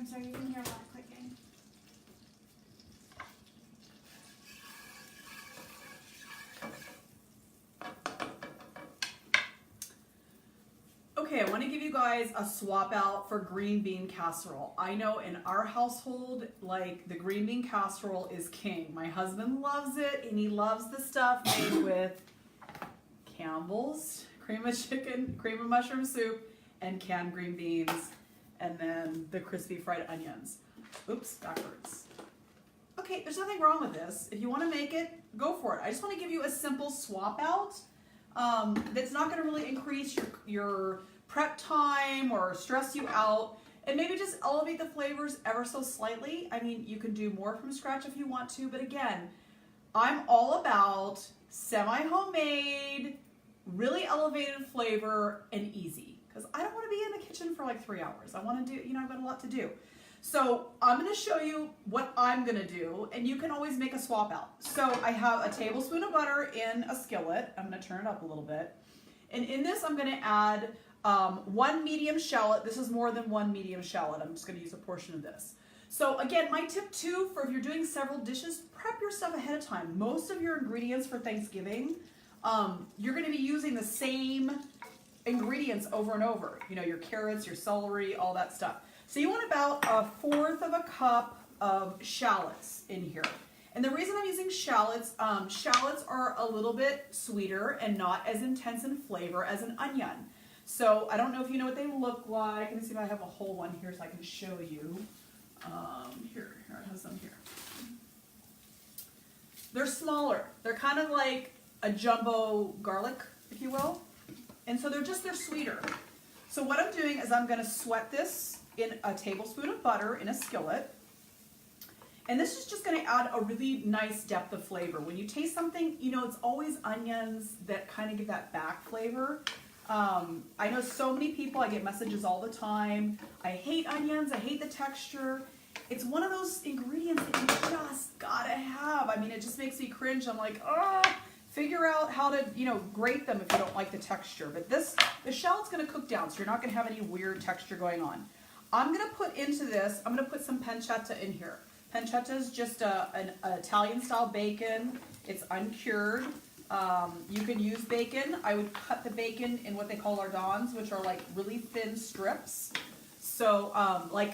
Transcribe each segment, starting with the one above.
I'm sorry, you can hear a lot of clicking. Okay, I want to give you guys a swap out for green bean casserole. I know in our household, like, the green bean casserole is king. My husband loves it, and he loves the stuff made with Campbell's cream of chicken, cream of mushroom soup, and canned green beans, and then the crispy fried onions. Oops, backwards. Okay, there's nothing wrong with this. If you want to make it, go for it. I just want to give you a simple swap out that's not going to really increase your prep time or stress you out, and maybe just elevate the flavors ever so slightly. I mean, you can do more from scratch if you want to, but again, I'm all about semi-homemade, really elevated flavor and easy, because I don't want to be in the kitchen for like 3 hours. I want to do, I've got a lot to do. So I'm going to show you what I'm going to do, and you can always make a swap out. So I have a tablespoon of butter in a skillet. I'm going to turn it up a little bit. And in this, I'm going to add 1 medium shallot. This is more than 1 medium shallot. I'm just going to use a portion of this. So again, my tip too, for if you're doing several dishes, prep your stuff ahead of time. Most of your ingredients for Thanksgiving, you're going to be using the same ingredients over and over. Your carrots, your celery, all that stuff. So you want about 1/4 of a cup of shallots in here. And the reason I'm using shallots, shallots are a little bit sweeter and not as intense in flavor as an onion. So I don't know if you know what they look like. Let me see if I have a whole one here so I can show you. Here, I have some here. They're smaller. They're kind of like a jumbo garlic, if you will. And so they're sweeter. So what I'm doing is I'm going to sweat this in a tablespoon of butter in a skillet. And this is just going to add a really nice depth of flavor. When you taste something, it's always onions that kind of give that back flavor. I know so many people, I get messages all the time. I hate onions. I hate the texture. It's one of those ingredients that you just gotta have. I mean, it just makes me cringe. I'm like, figure out how to, grate them if you don't like the texture. But the shallot's gonna cook down, so you're not gonna have any weird texture going on. I'm gonna put into this, I'm gonna put some pancetta in here. Pancetta is just an Italian style bacon. It's uncured. You can use bacon. I would cut the bacon in what they call lardons, which are like really thin strips. So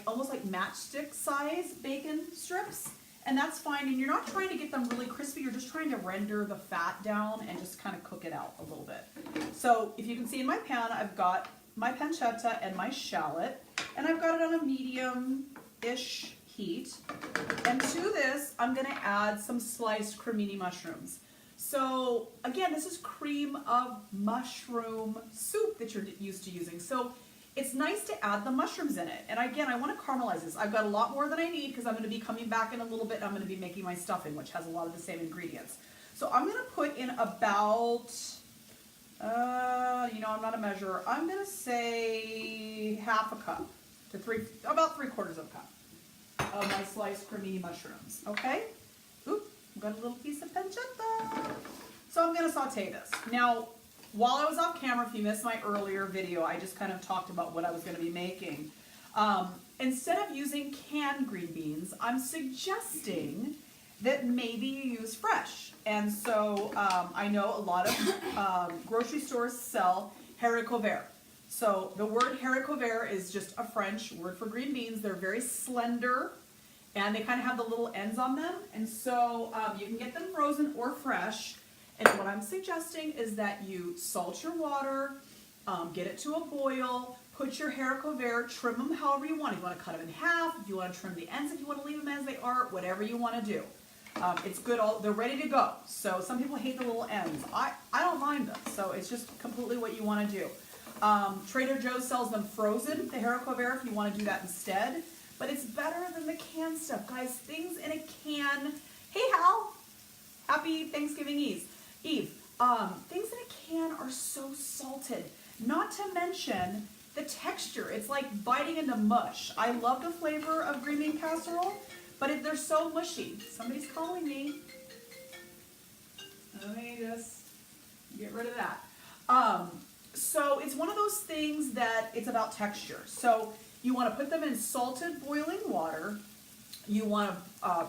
almost like matchstick size bacon strips. And that's fine. And you're not trying to get them really crispy. You're just trying to render the fat down and just kind of cook it out a little bit. So if you can see in my pan, I've got my pancetta and my shallot. And I've got it on a medium-ish heat. And to this, I'm going to add some sliced cremini mushrooms. So again, this is cream of mushroom soup that you're used to using. So it's nice to add the mushrooms in it. And again, I want to caramelize this. I've got a lot more than I need because I'm going to be coming back in a little bit and I'm going to be making my stuffing, which has a lot of the same ingredients. So I'm going to put in about, I'm not a measurer. I'm going to say half a cup to about 3/4 of a cup of my sliced cremini mushrooms. Okay? Oop, I've got a little piece of pancetta. So I'm going to saute this. Now, while I was off camera, if you missed my earlier video, I just kind of talked about what I was going to be making. Instead of using canned green beans, I'm suggesting that maybe you use fresh. And so I know a lot of grocery stores sell haricots verts. So the word haricots verts is just a French word for green beans. They're very slender and they kind of have the little ends on them. And so you can get them frozen or fresh. And what I'm suggesting is that you salt your water, get it to a boil, put your haricots verts, trim them however you want. If you want to cut them in half, if you want to trim the ends, if you want to leave them as they are, whatever you want to do. It's good, they're ready to go. So some people hate the little ends. I don't mind them, so it's just completely what you want to do. Trader Joe's sells them frozen, the haricots verts, if you want to do that instead. But it's better than the canned stuff. Guys, things in a can. Hey, Hal. Happy Thanksgiving Eve. Things in a can are so salted. Not to mention the texture. It's like biting into mush. I love the flavor of green bean casserole, but they're so mushy. Somebody's calling me. Let me just get rid of that. So it's one of those things that it's about texture. So You want to put them in salted boiling water. You want to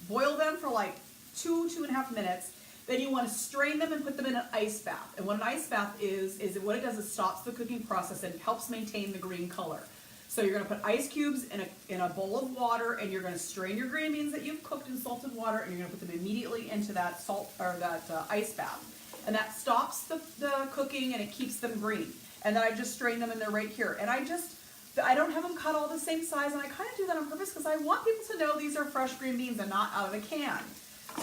boil them for like 2.5 minutes. Then you want to strain them and put them in an ice bath. And what an ice bath is what it does is stops the cooking process and helps maintain the green color. So you're going to put ice cubes in a bowl of water, and you're going to strain your green beans that you've cooked in salted water, and you're going to put them immediately into that ice bath. And that stops the cooking, and it keeps them green. And then I just strain them, and they're right here. And I don't have them cut all the same size, and I kind of do that on purpose because I want people to know these are fresh green beans and not out of a can.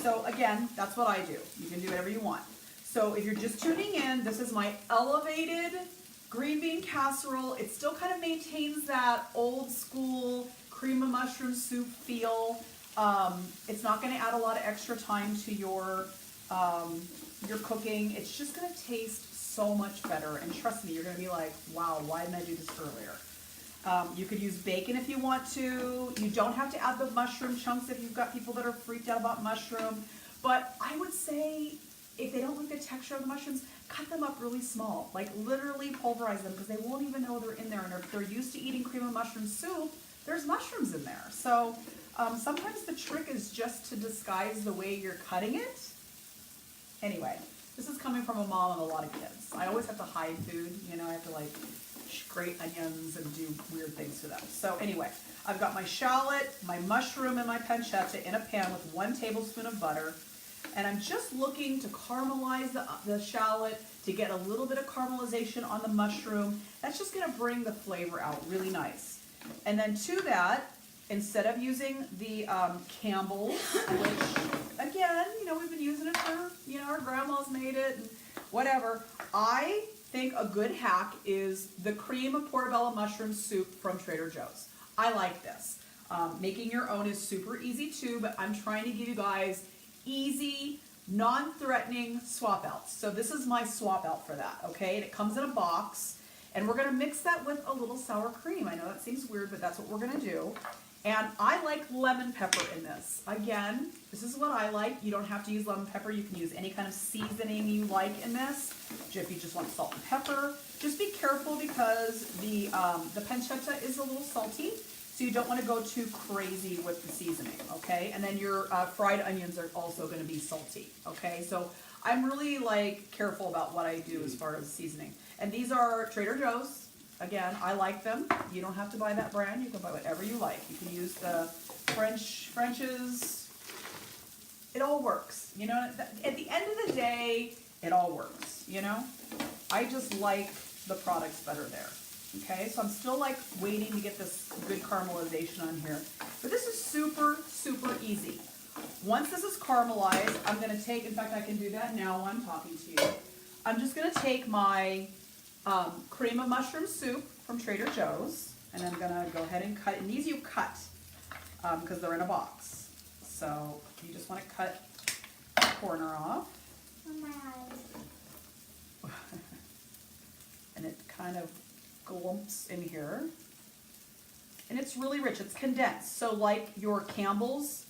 So again, that's what I do. You can do whatever you want. So if you're just tuning in, this is my elevated green bean casserole. It still kind of maintains that old school cream of mushroom soup feel. It's not going to add a lot of extra time to your cooking. It's just going to taste so much better. And trust me, you're going to be like, wow, why didn't I do this earlier? You could use bacon if you want to. You don't have to add the mushroom chunks if you've got people that are freaked out about mushroom. But I would say if they don't like the texture of the mushrooms, cut them up really small. Like literally pulverize them because they won't even know they're in there. And if they're used to eating cream of mushroom soup, there's mushrooms in there. So sometimes the trick is just to disguise the way you're cutting it. Anyway, this is coming from a mom of a lot of kids. I always have to hide food. You know, I have to like grate onions and do weird things to them. So anyway, I've got my shallot, my mushroom, and my pancetta in a pan with 1 tablespoon of butter. And I'm just looking to caramelize the shallot to get a little bit of caramelization on the mushroom. That's just going to bring the flavor out really nice. And then to that, instead of using the Campbell's, which again, you know, we've been using it for, you know, our grandma's made it and whatever. I think a good hack is the cream of portobello mushroom soup from Trader Joe's. I like this. Making your own is super easy too, but I'm trying to give you guys easy, non-threatening swap outs. So this is my swap out for that, okay? And it comes in a box, and we're gonna mix that with a little sour cream. I know that seems weird, but that's what we're gonna do. And I like lemon pepper in this. Again, this is what I like. You don't have to use lemon pepper. You can use any kind of seasoning you like in this. If you just want salt and pepper, just be careful because the pancetta is a little salty. So you don't want to go too crazy with the seasoning, okay? And then your fried onions are also going to be salty, okay? So I'm really like careful about what I do as far as seasoning. And these are Trader Joe's. Again, I like them. You don't have to buy that brand. You can buy whatever you like. You can use the French's. It all works. You know, at the end of the day, it all works, you know? I just like the products better there. Okay, so I'm still like waiting to get this good caramelization on here. But this is super, super easy. Once this is caramelized, I'm going to take, in fact, I can do that now while I'm talking to you. I'm just going to take my cream of mushroom soup from Trader Joe's, and I'm going to go ahead and cut. And these you cut because they're in a box. So you just want to cut the corner off. And it kind of glumps in here, and it's really rich. It's condensed, so like your Campbell's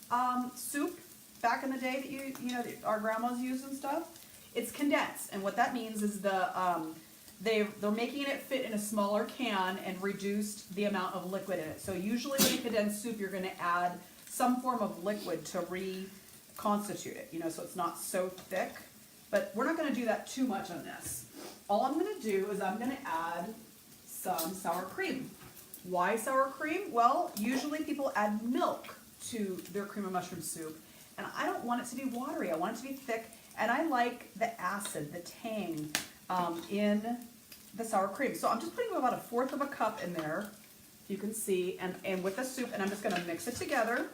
soup back in the day that you know that our grandmas used and stuff. It's condensed, and what that means is they're making it fit in a smaller can and reduced the amount of liquid in it. So usually with a condensed soup, you're going to add some form of liquid to reconstitute it. You know, so it's not so thick. But we're not going to do that too much on this. All I'm going to do is I'm going to add some sour cream. Why sour cream? Well, usually people add milk to their cream of mushroom soup, and I don't want it to be watery. I want it to be thick, and I like the acid, the tang in the sour cream. So I'm just putting about 1/4 cup in there, you can see, and with the soup, and I'm just going to mix it together.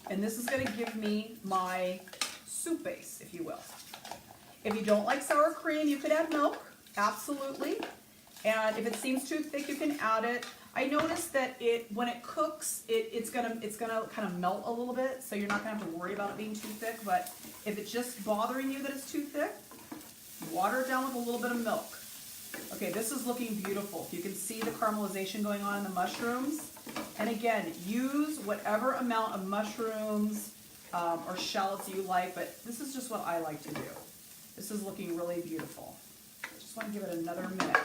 And this is going to give me my soup base, if you will. If you don't like sour cream, you could add milk, absolutely. And if it seems too thick, you can add it. I noticed that when it cooks, it's gonna kind of melt a little bit, so you're not gonna have to worry about it being too thick. But if it's just bothering you that it's too thick, water it down with a little bit of milk. Okay, this is looking beautiful. You can see the caramelization going on in the mushrooms. And again, use whatever amount of mushrooms or shallots you like, but this is just what I like to do. This is looking really beautiful. Just just want to give it another minute.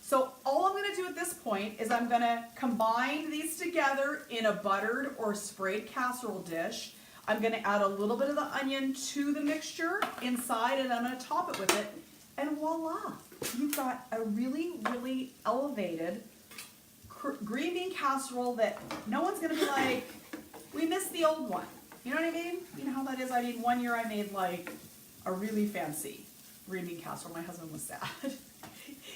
So all I'm going to do at this point is I'm going to combine these together in a buttered or sprayed casserole dish. I'm going to add a little bit of the onion to the mixture inside, and I'm going to top it with it. And voila, you've got a really, really elevated green bean casserole that no one's going to be like, we missed the old one. You know what I mean? You know how that is? I mean, one year I made like a really fancy green bean casserole. My husband was sad.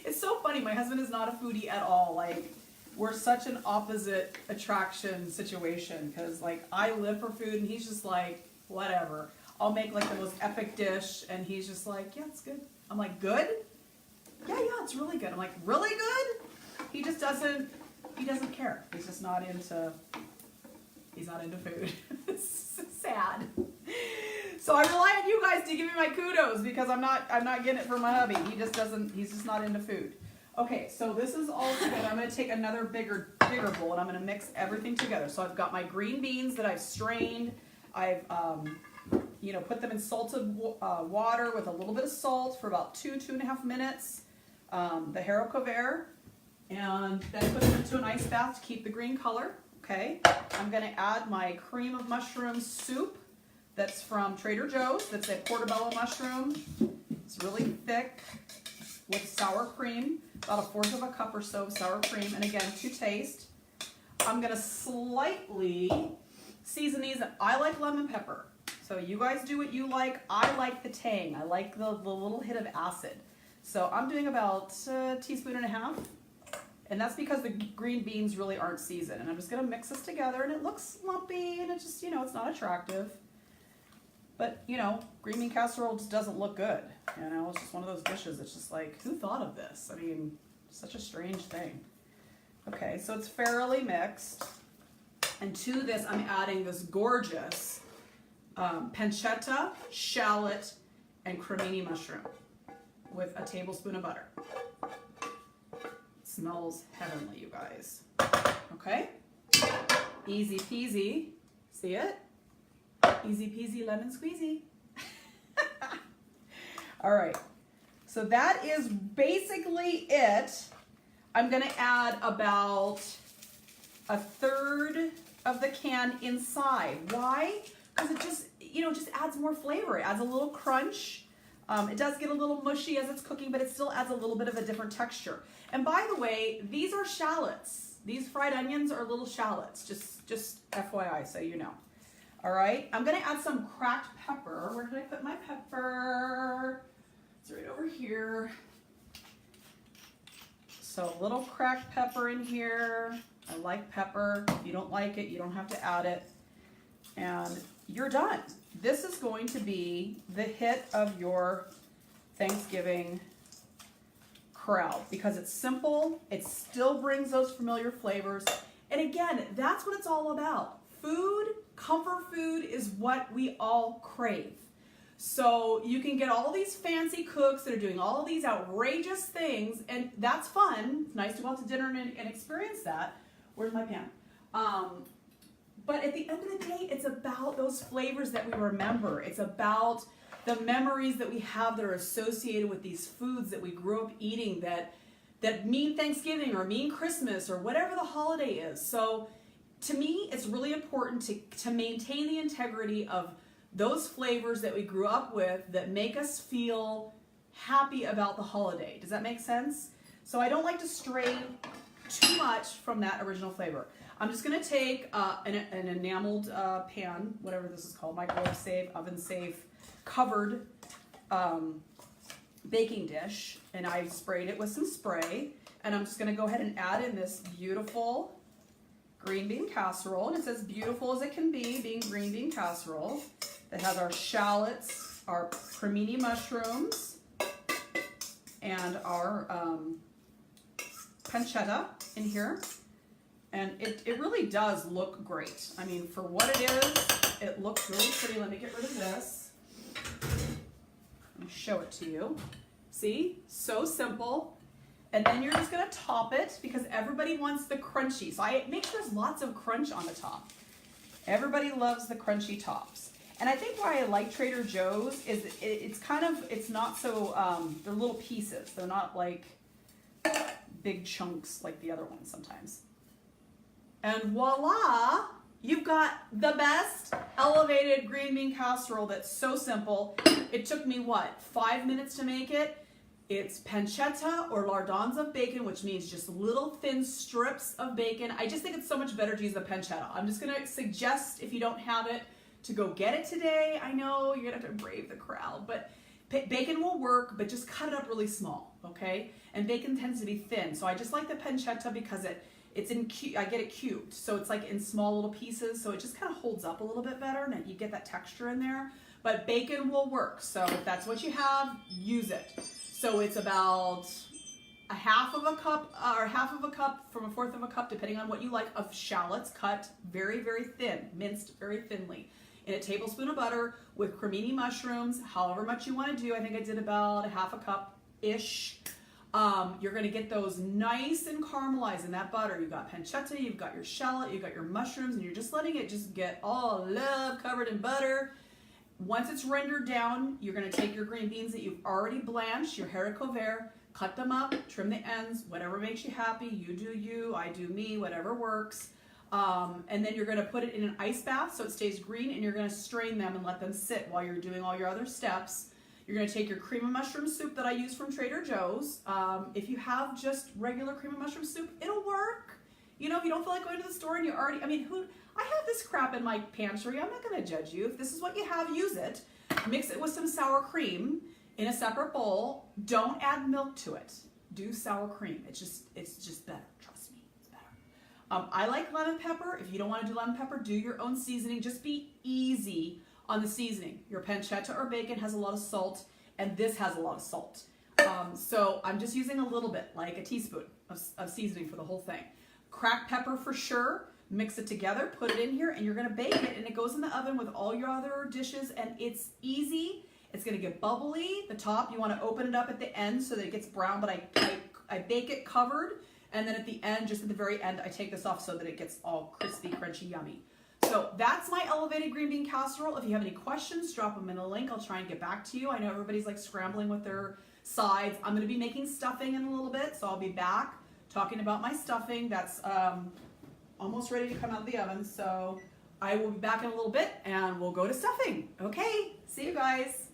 It's so funny. My husband is not a foodie at all. Like, we're such an opposite attraction situation because like I live for food and he's just like, whatever. I'll make like the most epic dish and he's just like, yeah, it's good. I'm like, good? Yeah, it's really good. I'm like, really good? He just doesn't care. He's just not into food. It's sad. So I rely on you guys to give me my kudos because I'm not getting it from my hubby. He's just not into food. Okay, so this is all together. I'm going to take another bigger bowl and I'm going to mix everything together. So I've got my green beans that I've strained. I've put them in salted water with a little bit of salt for about 2.5 minutes. The haricot vert, and then put them into an ice bath to keep the green color. Okay, I'm going to add my cream of mushroom soup that's from Trader Joe's. That's a portobello mushroom. It's really thick with sour cream, about 1/4 cup or so of sour cream, and again, to taste. I'm going to slightly season these. I like lemon pepper, so you guys do what you like. I like the tang. I like the little hit of acid. So I'm doing about 1.5 teaspoons, and that's because the green beans really aren't seasoned. And I'm just going to mix this together, and it looks lumpy, and it just, it's not attractive. But, green bean casserole just doesn't look good. It's just one of those dishes. It's just like, who thought of this? I mean, such a strange thing. Okay, so it's fairly mixed. And to this, I'm adding this gorgeous pancetta, shallot, and cremini mushroom with a tablespoon of butter. It smells heavenly, you guys. Okay? Easy peasy. See it? Easy peasy lemon squeezy. All right, so that is basically it. I'm gonna add about 1/3 of the can inside. Why? Because it just adds more flavor. It adds a little crunch. It does get a little mushy as it's cooking, but it still adds a little bit of a different texture. And by the way, these are shallots. These fried onions are little shallots, just FYI, so you know. All right, I'm gonna add some cracked pepper. Where did I put my pepper? It's right over here. So a little cracked pepper in here. I like pepper. If you don't like it, you don't have to add it. And you're done. This is going to be the hit of your Thanksgiving crowd because it's simple. It still brings those familiar flavors. And again, that's what it's all about. Food, comfort food is what we all crave. So you can get all these fancy cooks that are doing all these outrageous things, and that's fun. It's nice to go out to dinner and experience that. Where's my pan? But at the end of the day, it's about those flavors that we remember. It's about the memories that we have that are associated with these foods that we grew up eating that mean Thanksgiving or mean Christmas or whatever the holiday is. So to me, it's really important to maintain the integrity of those flavors that we grew up with that make us feel happy about the holiday. Does that make sense? So I don't like to stray too much from that original flavor. I'm just gonna take an enameled pan, whatever this is called, microwave safe, oven safe, covered baking dish, and I sprayed it with some spray, and I'm just gonna go ahead and add in this beautiful green bean casserole, and it says beautiful as it can be, being green bean casserole, that has our shallots, our cremini mushrooms, and our pancetta in here. And it really does look great. I mean, for what it is, it looks really pretty. Let me get rid of this. Let me show it to you. See? So simple. And then you're just gonna top it because everybody wants the crunchy. So I make sure there's lots of crunch on the top. Everybody loves the crunchy tops. And I think why I like Trader Joe's is it's kind of, it's not so, they're little pieces. They're not like big chunks like the other ones sometimes. And voila, you've got the best elevated green bean casserole that's so simple. It took me, what, 5 minutes to make it? It's pancetta or lardons of bacon, which means just little thin strips of bacon. I just think it's so much better to use the pancetta. I'm just gonna suggest, if you don't have it, to go get it today. I know you're gonna have to brave the crowd, but bacon will work, but just cut it up really small, okay? And bacon tends to be thin, so I just like the pancetta because it's in, I get it cubed, so it's like in small little pieces, so it just kind of holds up a little bit better, and you get that texture in there. But bacon will work, so if that's what you have, use it. So it's about a half of a cup, or half of a cup from a fourth of a cup, depending on what you like, of shallots cut very, very thin, minced very thinly, in a tablespoon of butter with cremini mushrooms, however much you want to do. I think I did about a half a cup-ish. You're going to get those nice and caramelized in that butter. You've got pancetta, you've got your shallot, you've got your mushrooms, and you're just letting it just get all love covered in butter. Once it's rendered down, you're going to take your green beans that you've already blanched, your haricot vert, cut them up, trim the ends, whatever makes you happy. You do you, I do me, whatever works. And then you're going to put it in an ice bath so it stays green, and you're going to strain them and let them sit while you're doing all your other steps. You're going to take your cream of mushroom soup that I use from Trader Joe's. If you have just regular cream of mushroom soup, it'll work. You know, if you don't feel like going to the store and you already, I have this crap in my pantry. I'm not going to judge you. If this is what you have, use it. Mix it with some sour cream in a separate bowl. Don't add milk to it. Do sour cream. It's just better. Trust me, it's better. I like lemon pepper. If you don't want to do lemon pepper, do your own seasoning. Just be easy on the seasoning. Your pancetta or bacon has a lot of salt, and this has a lot of salt. So I'm just using a little bit, like a teaspoon of seasoning for the whole thing. Cracked pepper for sure. Mix it together, put it in here, and you're going to bake it, and it goes in the oven with all your other dishes, and it's easy. It's going to get bubbly. The top, you want to open it up at the end so that it gets brown, but I bake it covered, and then at the end, just at the very end, I take this off so that it gets all crispy, crunchy, yummy. So that's my elevated green bean casserole. If you have any questions, drop them in a link. I'll try and get back to you. I know everybody's like scrambling with their sides. I'm going to be making stuffing in a little bit, so I'll be back talking about my stuffing. That's almost ready to come out of the oven, so I will be back in a little bit and we'll go to stuffing. Okay, see you guys.